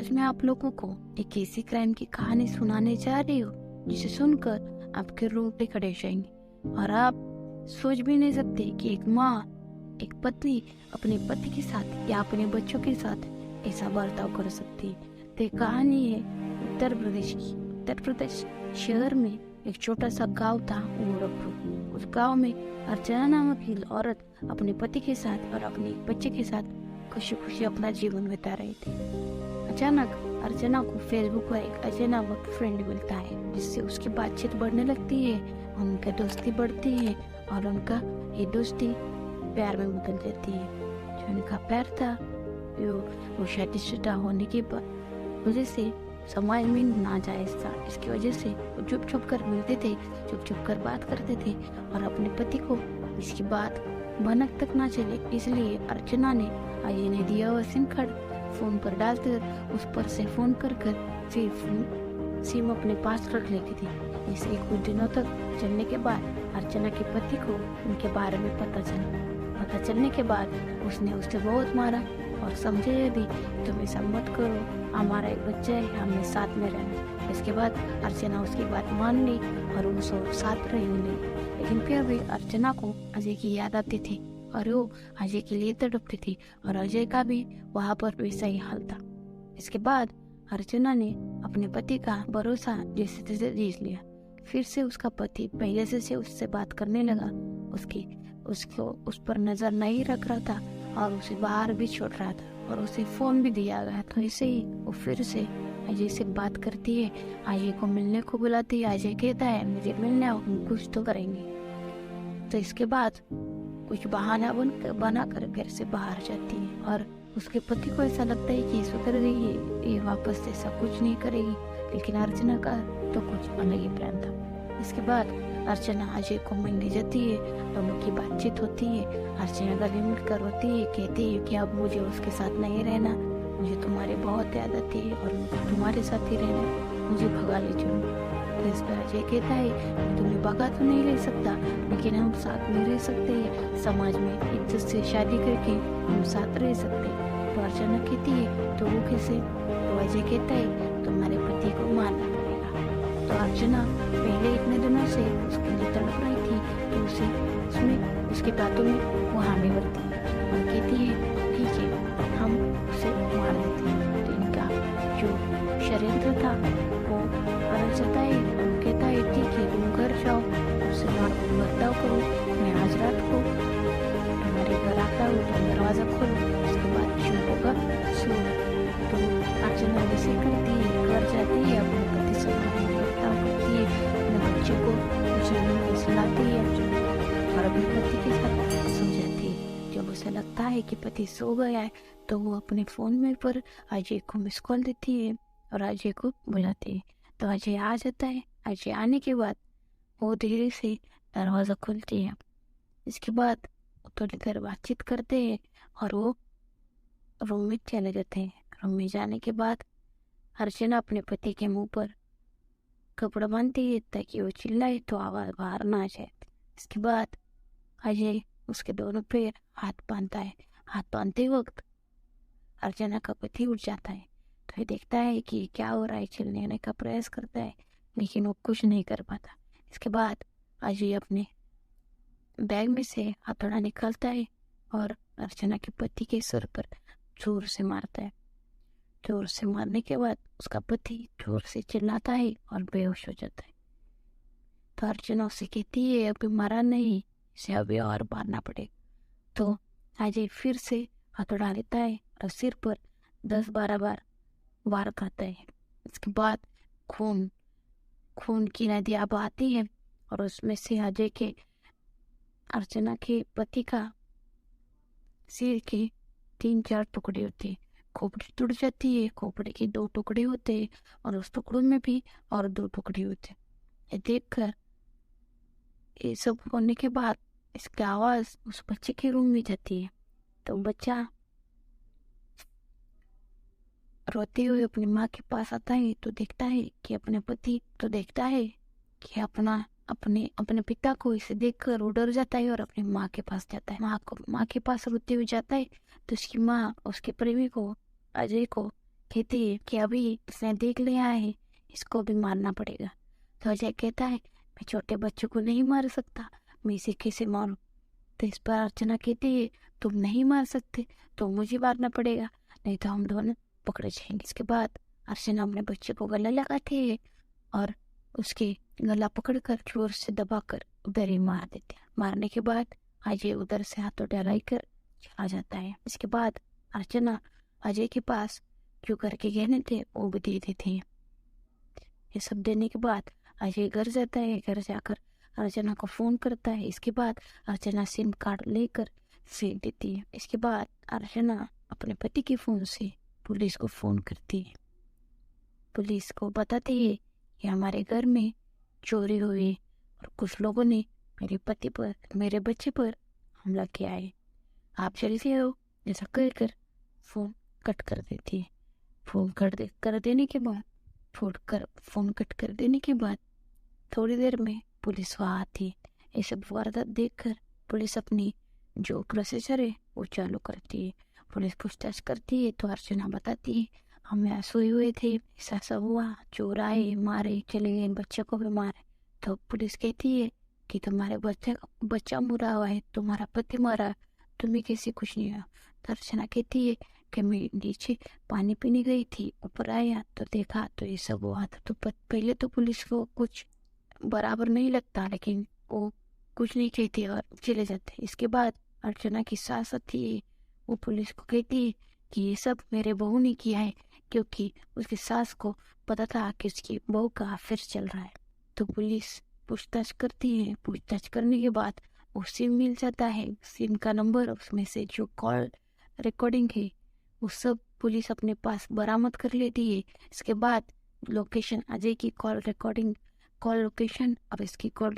आज मैं आप लोगों को एक ऐसी क्राइम की कहानी सुनाने जा रही हूँ जिसे सुनकर आपके रोंगटे खड़े हो जाएंगे और आप सोच भी नहीं सकते कि एक माँ, एक पत्नी अपने पति के साथ या अपने बच्चों के साथ ऐसा बर्ताव कर सकती है। तो कहानी है उत्तर प्रदेश की। उत्तर प्रदेश शहर में एक छोटा सा गांव था गोरखपुर। उस गांव में अर्चना नामक एक औरत अपने पति के साथ और अपने बच्चे के साथ खुशी खुशी अपना जीवन बिता रही थी। अचानक अर्चना को फेसबुक पर एक अजय नामक फ्रेंड मिलता है, जिससे उसकी बातचीत बढ़ने लगती है, उनकी दोस्ती बढ़ती है और उनका ये दोस्ती प्यार में बदल जाती है। जो उनका प्यार था वो शादीशुदा होने की वजह से समाज में नाजायज था। इसकी वजह से वो चुप चुप कर मिलते थे, चुप चुप कर बात करते थे और अपने पति को इसकी बात भनक तक ना चले, इसलिए अर्चना ने अजय ने दिया हुआ सिम कार्ड फोन पर डालकर उस पर से फोन कर फिर सिम अपने पास रख लेती थी। इसे कुछ दिनों तक चलने के बाद अर्चना के पति को उनके बारे में पता चलने के बाद उसने उसे बहुत मारा और समझे यदि तुम ऐसा मत करो, हमारा एक बच्चा है, हमें साथ में रहना। इसके बाद अर्चना उसकी बात मान ली और उनसे साथ रहने लगी। लेकिन फिर भी अर्चना को अजय की याद आती थी और वो अजय के लिए तड़पती थी और अजय का भी वहाँ पर वैसा ही हाल था। इसके बाद अर्चना ने अपने पति का भरोसा जैसे तैसे जीत लिया। फिर से उसका पति पहले से उससे बात करने लगा। उसको उस पर नजर नहीं रख रहा था और उसे बाहर भी छोड़ रहा था और उसे फोन भी दिया गया। तो ऐसे ही वो फिर से अजय से बात करती है, अजय को मिलने को बुलाती है। अजय कहता है मुझे मिलने आओ, हम कुछ तो करेंगे। तो इसके बाद कुछ बहाना बना कर घर से बाहर जाती है और उसके पति को ऐसा लगता है कि सुधर गई है, ये वापस ऐसा कुछ नहीं करेगी। लेकिन अर्चना का तो कुछ अलग ही प्लान था। इसके बाद अर्चना अजय को मिलने जाती है, दोनों की बातचीत होती है। अर्चना गले मिलकर रोती है, कहती है कि अब मुझे उसके साथ नहीं रहना, मुझे तुम्हारी बहुत याद आती है और मुझे तुम्हारे साथ ही रहना, मुझे भगा ले चलो। तो इस पर अजय कहता है मैं तुम्हें भगा तो नहीं ले सकता, लेकिन हम साथ में रह सकते हैं, समाज में इज्जत से शादी करके हम साथ रह सकते हैं। तो अर्चना कहती है तो वो कैसे? तो अजय कहता है तुम्हारे पति को मारना पड़ेगा। तो अर्चना पहले इतने दिनों से उसके लिए तड़प रही थी, तो उसमें उसकी बातों में वो हामी भरती है और कहती है ठीक है हम उसे मार देते हैं। तो इनका जो षड्यंत्र था वो पता चलता है और कहता है ठीक है तुम घर जाओ, उससे बर्ताव करो, मैं आज रात को तुम्हारे घर आता हूँ, तुम दरवाजा खोलो, उसके बाद जो होगा सो। तो अर्चना वैसे करती है, घर जाती है, अपने पति से बर्ताव करती है, अपने बच्चे को जमीन में सुलाती है और अपने पति के साथ सो जाती है। जब उसे लगता है कि पति सो गया है तो वो अपने फोन में पर अजय को मिस कॉल देती है और अजय को बुलाती है। तो अजय आ जाता है। अजय आने के बाद वो धीरे से दरवाजा खोलती है। इसके बाद थोड़ी देर बातचीत करते हैं और वो रूम में चले जाते हैं। रूम में जाने के बाद अर्चना अपने पति के मुंह पर कपड़ा बांधती है ताकि वो चिल्लाए तो आवाज बाहर ना आ जाए। इसके बाद अजय उसके दोनों पैर हाथ बांधता है। हाथ बांधते वक्त अर्चना का पति उठ जाता है, तो ये देखता है कि क्या हो रहा है, चिल्लाने का प्रयास करता है लेकिन वो कुछ नहीं कर पाता। इसके बाद अजय अपने बैग में से हथौड़ा निकालता है और अर्चना के पति के सिर पर जोर से मारता है। जोर से मारने के बाद उसका पति जोर से चिल्लाता है और बेहोश हो जाता है। तो अर्चना उसे कहती है अभी मरा नहीं, इसे अभी और मारना पड़ेगा। तो अजय फिर से हथौड़ा लेता है और सिर पर 10-12 बार वार करता है। इसके बाद खून की नदियां बहती है और उसमें से अजय के अर्चना के पति का सिर के 3-4 टुकड़े होते हैं। खोपड़ी टूट जाती है, खोपड़ी के 2 टुकड़े होते हैं और उस टुकड़ों में भी और 2 टुकड़े होते हैं। ये देखकर ये सब होने के बाद इसकी आवाज उस बच्चे के रूम में जाती है। तो बच्चा रोते हुए अपनी माँ के पास आता है तो देखता है कि अपने पति तो देखता है कि अपने पिता को इसे देखकर वो डर जाता है और अपनी माँ के पास जाता है। माँ के पास रोते हुए जाता है तो उसकी माँ उसके प्रेमी को अजय को कहती है कि अभी इसने देख लिया है, इसको भी मारना पड़ेगा। तो अजय कहता है मैं छोटे बच्चों को नहीं मार सकता, मैं इसे कैसे मारूं। तो इस पर अर्चना कहती है तुम नहीं मार सकते तो मुझे मारना पड़ेगा, नहीं तो हम दोनों पकड़े जाएंगे। इसके बाद अर्चना अपने बच्चे को गला लगाती है और उसके गला पकड़कर जोर से दबाकर उधर ही मार देते हैं। मारने के बाद अजय उधर से हाथों डराई कर चला जाता है। इसके बाद अर्चना अजय के पास जो घर के गहने थे वो भी दे देती है। ये सब देने के बाद अजय घर जाता है। घर जाकर अर्चना को फोन करता है। इसके बाद अर्चना सिम कार्ड लेकर फेंक देती है। इसके बाद अर्चना अपने पति के फोन से पुलिस को फोन करती है। पुलिस को बताती है कि हमारे घर में चोरी हुई और कुछ लोगों ने मेरे पति पर, मेरे बच्चे पर हमला किया है, आप जल्दी आओ। ऐसा कहकर फोन कट कर देती है। फोन कर देने के बाद फोन कट कर देने के बाद थोड़ी देर में पुलिस वहाँ आती है। ये सब वारदात देखकर पुलिस अपनी जो प्रोसीजर है वो चालू करती है। पुलिस पूछताछ करती है तो अर्चना बताती है हम यहाँ सोए हुए थे, ऐसा सब हुआ, चोर आए, मारे, चले गए, बच्चे को भी मारे। तो पुलिस कहती है कि तुम्हारे बच्चा मरा हुआ है, तुम्हारा पति मरा, तुम्हें कैसे कुछ नहीं हुआ। तो अर्चना कहती है कि मैं नीचे पानी पीने गई थी, ऊपर आया तो देखा तो ये सब हुआ था। तो पहले तो पुलिस को कुछ बराबर नहीं लगता, लेकिन वो कुछ नहीं कहती और चले जाते। इसके बाद अर्चना की सास आती है, वो पुलिस को कहती है कि ये सब मेरे बहू ने किया है, क्योंकि उसकी सास को पता था कि उसकी बहू का अफेयर चल रहा है। तो पुलिस पूछताछ करती है। पूछताछ करने के बाद वो सिम मिल जाता है, सिम का नंबर, उसमें से जो कॉल रिकॉर्डिंग है वो सब पुलिस अपने पास बरामद कर लेती है। इसके बाद लोकेशन, अजय की कॉल लोकेशन और इसकी कॉल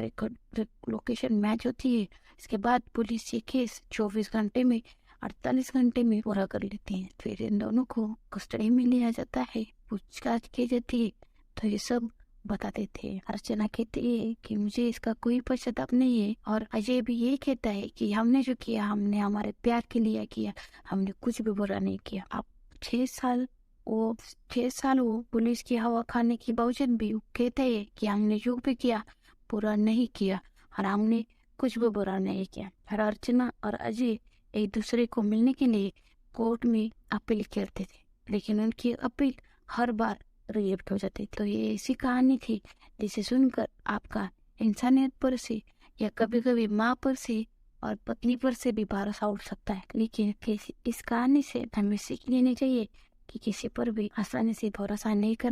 लोकेशन मैच होती है। इसके बाद पुलिस ये केस 24 घंटे में, 48 घंटे में पूरा कर लेती है। फिर इन दोनों को कस्टडी में लिया जाता है, पूछताछ की जाती है। तो ये सब बता देते हैं। अर्चना कहती है कि मुझे इसका कोई पश्चाताप नहीं है, और अजय भी यही कहता है कि हमने जो किया हमने हमारे प्यार के लिए किया, हमने कुछ भी बुरा नहीं किया। अब 6 साल वो पुलिस की हवा खाने के बावजूद भी कहते हैं कि हमने जो भी किया बुरा नहीं किया और हमने कुछ भी बुरा नहीं किया। और अर्चना और अजय एक दूसरे को मिलने के लिए कोर्ट में अपील करते थे, लेकिन उनकी अपील हर बार रिजेक्ट हो जाती। तो ये ऐसी कहानी थी जिसे सुनकर आपका इंसानियत पर से या कभी कभी माँ पर से और पत्नी पर से भी भरोसा उठ सकता है। लेकिन इस कहानी से हमें सीख लेनी चाहिए कि किसी पर भी आसानी से भरोसा नहीं करना।